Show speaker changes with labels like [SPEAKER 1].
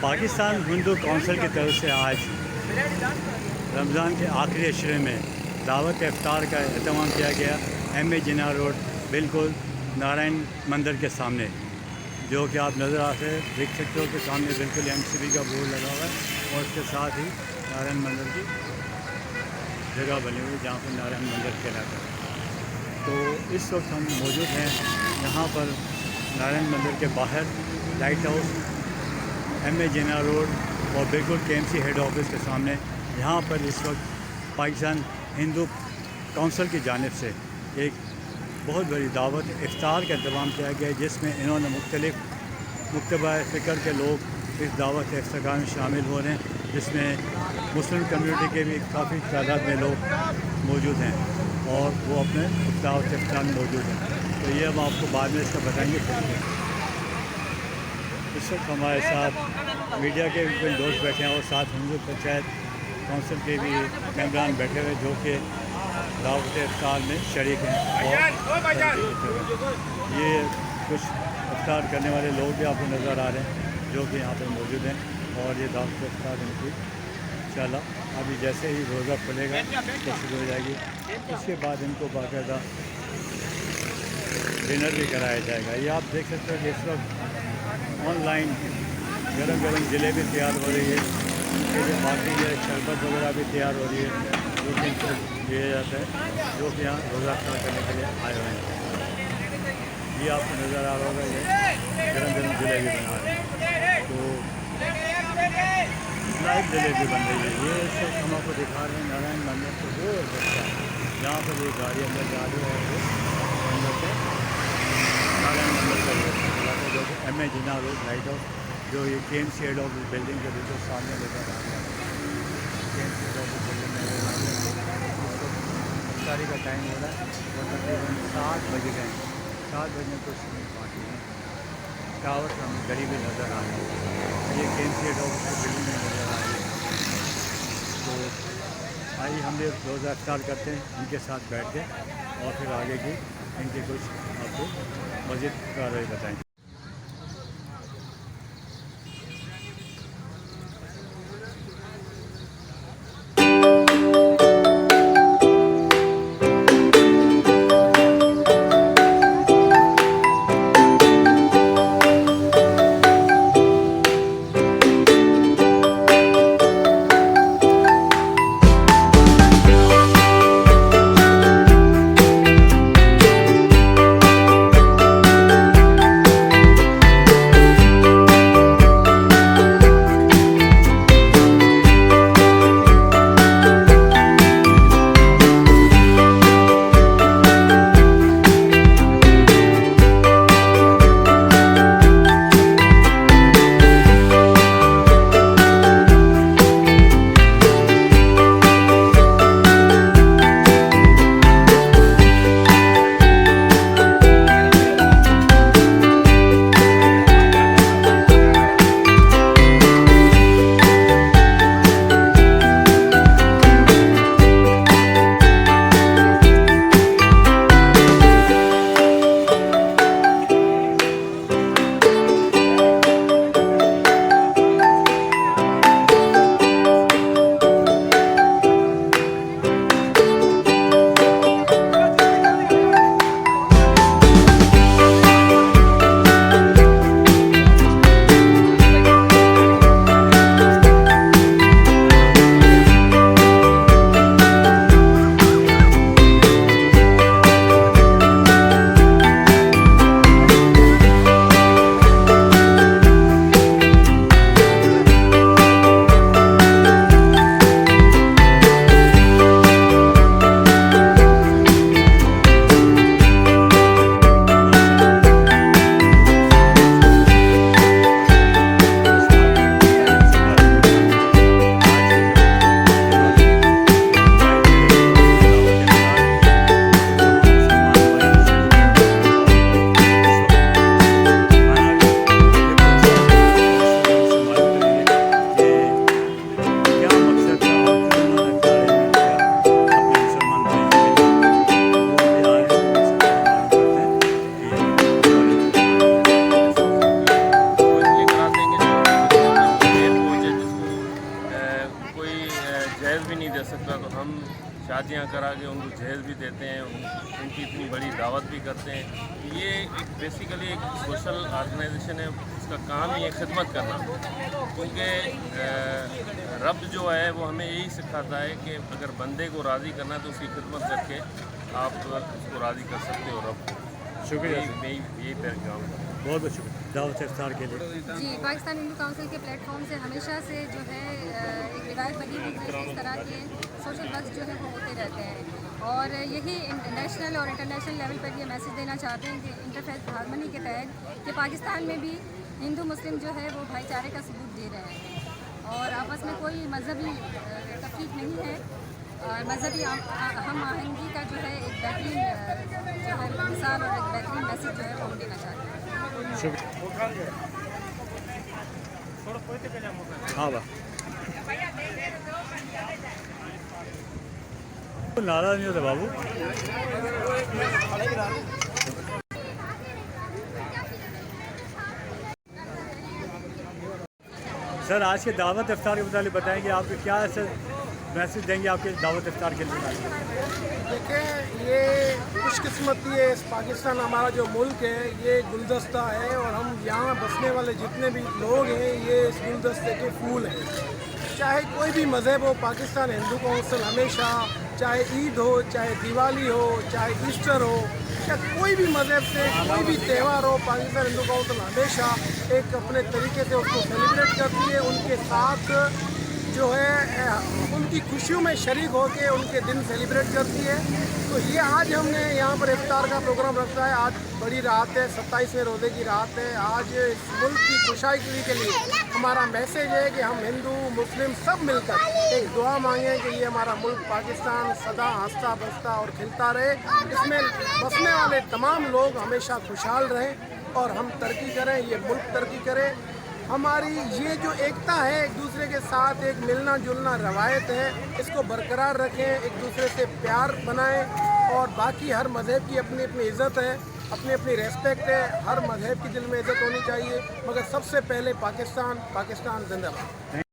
[SPEAKER 1] Pakistan Hindu council की तरफ से आज रमज़ान के आखिरी अशरे में दावत इफ्तार का एहतमाम किया गया। एम.ए. जिन्ना रोड बिल्कुल नारायण मंदिर के सामने, जो कि आप नज़र आ से देख सकते हो कि सामने बिल्कुल MCB का बोर्ड लगा हुआ है और उसके साथ ही नारायण मंदिर की जगह बनी हुई है जहाँ पर नारायण मंदिर कहलाता है। तो इस वक्त हम मौजूद हैं यहाँ पर नारायण मंदिर के बाहर लाइट हाउस M.A. जिन्ना रोड और बिल्कुल KMC हेड ऑफिस के सामने। यहाँ पर इस वक्त पाकिस्तान हिंदू काउंसिल की जानिब से एक बहुत बड़ी दावत इफ्तार का इंतज़ाम किया गया, जिसमें इन्होंने मुख्तलिफ़ फ़िक्र के लोग इस दावत इफ्तार में शामिल हो रहे हैं, जिसमें मुस्लिम कम्यूनिटी के भी काफ़ी तादाद में लोग मौजूद हैं और वो अपने दावत इफ्तार में मौजूद हैं। तो ये हम आपको बाद में इसका बताएँगे। इस वक्त हमारे साथ मीडिया के भी दोस्त बैठे हैं और साथ हिंदू पंचायत काउंसिल के भी मेंबरान बैठे हुए जो कि दावत इफ्तार में शरीक हैं। और ये कुछ इफ्तार करने वाले लोग भी आपको नज़र आ रहे हैं जो कि यहाँ पर मौजूद हैं और ये दावत इफ्तार इनकी इंशाल्लाह अभी जैसे ही रोज़ा खुलेगा तो शुरू हो जाएगी। उसके बाद इनको बाकायदा डिनर भी कराया जाएगा। ये आप देख सकते हो कि इस वक्त ऑनलाइन गरम गरम जलेबी तैयार हो रही है, उनके जो बाकी है शरबत वगैरह भी तैयार हो रही है जो कि इनको दिया जाता है, जो कि यहाँ रोज़ा अफ्तार करने के लिए आए हुए हैं। ये आपको नज़र आ रहा होगा, ये गरम गरम जलेबी बना रहे हैं। तो लाइव जलेबी बन रही है। ये इस वक्त हम आपको दिखा रहे हैं नारायण मंदिर को वो बच्चा जहाँ पर ये गाड़ी अंदर जा रही है और वो अंदर से नारायण मंदिर का इलाका जो कि M.A. जिन्ना रोड लाइट हाउस जो ये KMC हेड ऑफिस बिल्डिंग के बिल्कुल सामने लेकर आ रहा है। KMC हेड ऑफिस बिल्डिंग में इफ्तारी का टाइम हो रहा है और तकरीबन 7 बज गए हैं। 7 बजने कुछ मिनट बाकी हैं। टावर हमें गली भी नज़र आ रही है, ये KMC हेड ऑफिस की बिल्डिंग में नज़र आ रही है। तो आइए हम भी रोज़ा इफ्तार करते हैं इनके साथ बैठ के और फिर आगे की इनकी कुछ आपको मज़ीद कार्रवाई बताएँ।
[SPEAKER 2] भी नहीं दे सकता, तो हम शादियां करा के उनको जहेज़ भी देते हैं, उनकी इतनी बड़ी दावत भी करते हैं। ये एक बेसिकली एक सोशल ऑर्गेनाइजेशन है, उसका काम ही है खिदमत करना। क्योंकि रब जो है वो हमें यही सिखाता है कि अगर बंदे को राज़ी करना है तो उसकी खिदमत करके आप उसको राज़ी कर सकते हो रब को।
[SPEAKER 1] शुक्रिया,
[SPEAKER 2] यही पैगाम है।
[SPEAKER 1] बहुत बहुत शुक्रिया दावत इफ्तार के लिए।
[SPEAKER 3] जी, पाकिस्तान हिंदू काउंसिल के प्लेटफॉर्म से हमेशा से जो है एक रिवायत बनी हुई है कि इस तरह के सोशल वर्क जो है वो होते रहते हैं, और यही नेशनल और इंटरनेशनल लेवल पर ये मैसेज देना चाहते हैं कि इंटरफेथ हारमनी के तहत कि पाकिस्तान में भी हिंदू मुस्लिम जो है वो भाईचारे का सबूत दे रहे हैं और आपस में कोई मजहबी तफरीक नहीं है। और मजहबी हम आहंगी का जो है एक बेहतरीन जो है मिसाल और एक बेहतरीन मैसेज जो है वो हम देना चाहते हैं।
[SPEAKER 1] शुक्रिया। हाँ वाह, नाराज नहीं होता बाबू। सर, आज के दावत इफ्तार के मुताबिक बताएंगे आपको क्या ऐसे मैसेज देंगे आपके दावत इफ्तार के लिए?
[SPEAKER 4] देखिए, ये खुशकिस्मती है, इस पाकिस्तान हमारा जो मुल्क है ये गुलदस्ता है, और हम यहाँ बसने वाले जितने भी लोग हैं ये इस गुलदस्ते के फूल हैं। चाहे कोई भी मज़हब हो, पाकिस्तान हिंदू काउंसिल हमेशा, चाहे ईद हो, चाहे दिवाली हो, चाहे ईस्टर हो, या कोई भी मज़हब से कोई भी त्यौहार हो, पाकिस्तान हिंदू काउंसिल हमेशा एक अपने तरीके से उसको सेलिब्रेट करती है। उनके साथ जो है उनकी खुशियों में शरीक होकर उनके दिन सेलिब्रेट करती है। तो ये आज हमने यहाँ पर इफ्तार का प्रोग्राम रखा है। आज बड़ी रात है, 27वें रोज़े की रात है। आज इस मुल्क की खुशहाली के लिए हमारा मैसेज है कि हम हिंदू मुस्लिम सब मिलकर एक दुआ मांगें कि ये हमारा मुल्क पाकिस्तान सदा हंसता बसता और खिलता रहे, इसमें बसने वाले तमाम लोग हमेशा खुशहाल रहें और हम तरक्की करें, ये मुल्क तरक्की करे। हमारी ये जो एकता है, एक दूसरे के साथ एक मिलना जुलना रवायत है, इसको बरकरार रखें, एक दूसरे से प्यार बनाएं। और बाकी हर मज़हब की अपनी अपनी इज़्ज़त है, अपनी अपनी रेस्पेक्ट है, हर मज़हब की दिल में इज़्ज़त होनी चाहिए, मगर सबसे पहले पाकिस्तान जिंदाबाद।